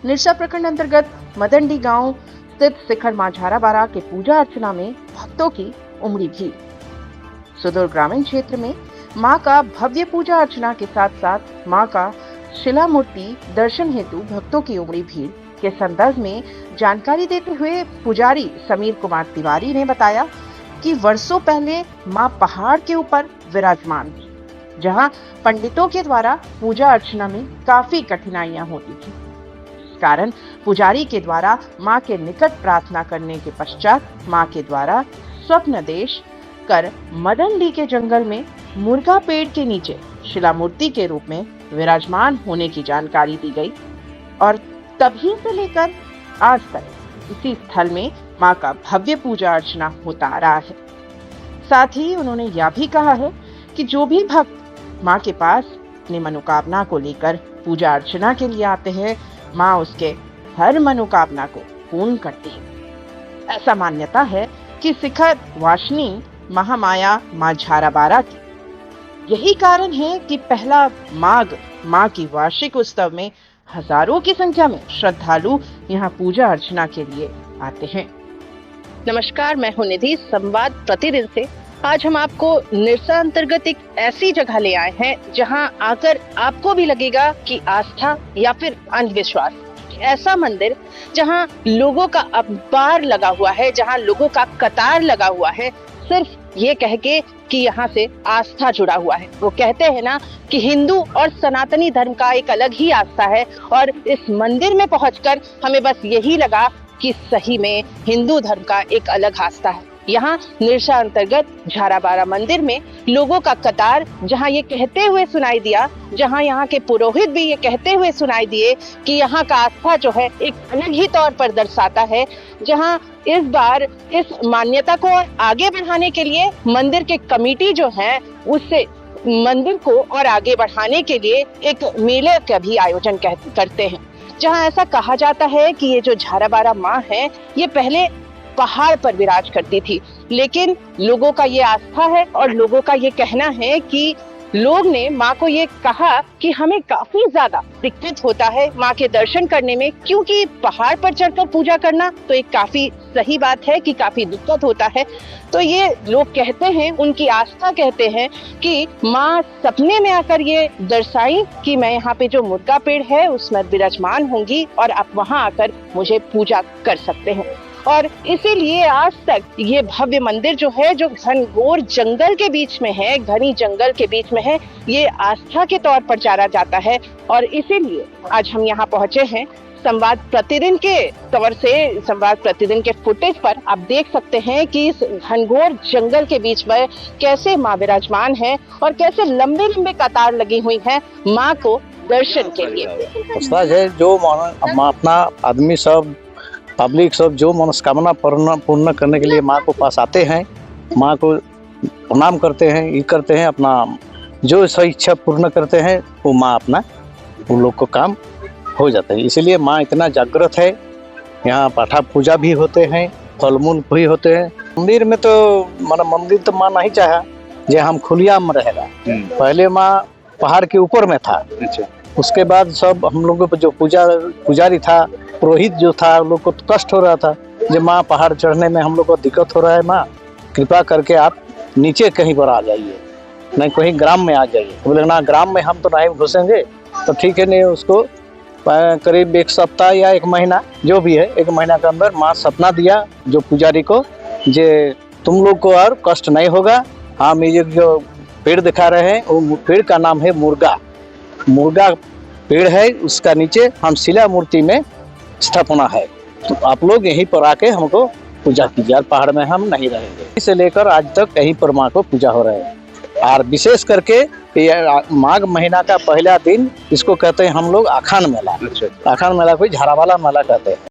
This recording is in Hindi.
निरसा प्रखंड अंतर्गत मदनडी गांव स्थित शिखर मां झाराबारा के पूजा अर्चना में भक्तों की उमड़ी भीड़। सुदूर ग्रामीण क्षेत्र में मां का भव्य पूजा अर्चना के साथ साथ मां का शिला मूर्ति दर्शन हेतु भक्तों की उमड़ी भीड़ के संदर्भ में जानकारी देते हुए पुजारी समीर कुमार तिवारी ने बताया कि वर्षों पहले मां पहाड़ के ऊपर विराजमान थी, जहां पंडितों के द्वारा पूजा अर्चना में काफी कठिनाइयां होती थी। इस कारण पुजारी के द्वारा मां के निकट प्रार्थना करने के पश्चात मां के द्वारा स्वप्न देश कर मदनडी के जंगल में मुर्गा पेड़ के नीचे शिला मूर्ति के रूप में विराजमान होने की जानकारी दी गई और तभी से लेकर आज तक इसी स्थल में मां का भव्य पूजा अर्चना होता आ रहा है। साथ ही उन्होंने यह भी कहा है कि जो भी भक्त मां के पास अपनी मनोकामना को लेकर पूजा अर्चना के लिए आते हैं, मां उसके हर मनोकामना को पूर्ण करती है। ऐसा मान्यता है कि शिखर वासिनी महामाया मां झाराबारा की यही कारण है कि पहला माघ मां की वार्षिक उत्सव में हजारों की संख्या में श्रद्धालु यहां पूजा अर्चना के लिए आते हैं। नमस्कार, मैं हूं निधि, संवाद प्रतिदिन से। आज हम आपको निरसा अंतर्गत एक ऐसी जगह ले आए हैं जहां आकर आपको भी लगेगा कि आस्था या फिर अंधविश्वास। ऐसा मंदिर जहां लोगों का अखबार लगा हुआ है, जहां लोगों का कतार लगा हुआ है, सिर्फ ये कह के कि यहाँ से आस्था जुड़ा हुआ है। वो कहते हैं ना कि हिंदू और सनातनी धर्म का एक अलग ही आस्था है, और इस मंदिर में पहुंचकर हमें बस यही लगा कि सही में हिंदू धर्म का एक अलग आस्था है। यहाँ निरसा अंतर्गत झाराबारा मंदिर में लोगों का कतार जहाँ ये कहते हुए सुनाई दिया, जहाँ यहाँ के पुरोहित भी ये कहते हुए सुनाई दिए कि यहाँ का आस्था जो है एक अलग ही तौर पर दर्शाता है, जहाँ इस बार इस मान्यता को आगे बढ़ाने के लिए मंदिर के कमेटी जो है उससे मंदिर को और आगे बढ़ाने के लिए एक मेले का भी आयोजन करते हैं, जहाँ ऐसा कहा जाता है कि ये जो झाराबारा माँ है ये पहले पहाड़ पर विराज करती थी, लेकिन लोगों का ये आस्था है और लोगों का ये कहना है कि लोग ने माँ को ये कहा कि हमें काफी ज्यादा दिक्कत होता है माँ के दर्शन करने में, क्योंकि पहाड़ पर चढ़कर पूजा करना तो एक काफी सही बात है कि काफी दिक्कत होता है। तो ये लोग कहते हैं, उनकी आस्था कहते हैं कि माँ सपने में आकर ये दर्शाई कि मैं यहाँ पे जो मुर्गा पेड़ है उसमें विराजमान होंगी और आप वहाँ आकर मुझे पूजा कर सकते हैं। और इसीलिए आज तक ये भव्य मंदिर जो है, जो घनघोर जंगल के बीच में है, घनी जंगल के बीच में है, ये आस्था के तौर पर जाना जाता है। और इसीलिए आज हम यहाँ पहुंचे हैं। संवाद प्रतिदिन के तौर से, संवाद प्रतिदिन के फुटेज पर आप देख सकते हैं कि इस घनघोर जंगल के बीच में कैसे माँ विराजमान है और कैसे लंबे लंबे कतार लगी हुई है माँ को दर्शन के लिए। जो अपना आदमी सब, पब्लिक सब जो मनोकामना पूर्ण करने के लिए माँ को पास आते हैं, माँ को प्रणाम करते हैं, ये करते हैं, अपना जो सही इच्छा पूर्ण करते हैं, वो माँ अपना उन लोग को काम हो जाता है। इसीलिए माँ इतना जागृत है। यहाँ पाठा पूजा भी होते हैं, फलमूल भी होते हैं। मंदिर में तो मंदिर तो माँ नहीं चाहा जो हम खुलिया में रहेगा। पहले माँ पहाड़ के ऊपर में था। उसके बाद सब हम लोगों को जो पुजारी था, पुरोहित जो था, लोग को कष्ट हो रहा था, जब माँ पहाड़ चढ़ने में हम लोग को दिक्कत हो रहा है, माँ कृपा करके आप नीचे कहीं पर आ जाइए, नहीं कहीं ग्राम में आ जाइए। तो बोले ना, ग्राम में हम तो नहीं घुसेंगे। तो ठीक है, नहीं, उसको करीब एक सप्ताह या एक महीना जो भी है, एक महीना के अंदर माँ सपना दिया जो पुजारी को, जे तुम लोग को और कष्ट नहीं होगा। हम ये जो पेड़ दिखा रहे हैं वो पेड़ का नाम है मुर्गा पेड़ है, उसका नीचे हम शिला मूर्ति में स्थापना है। तो आप लोग यहीं पर आके हमको पूजा कीजिए। पहाड़ में हम नहीं रहेंगे। इसे लेकर आज तक यहीं पर माँ को पूजा हो रहा है। और विशेष करके माघ महीना का पहला दिन इसको कहते हैं हम लोग आखान मेला। आखान मेला कोई झारावाला मेला कहते हैं।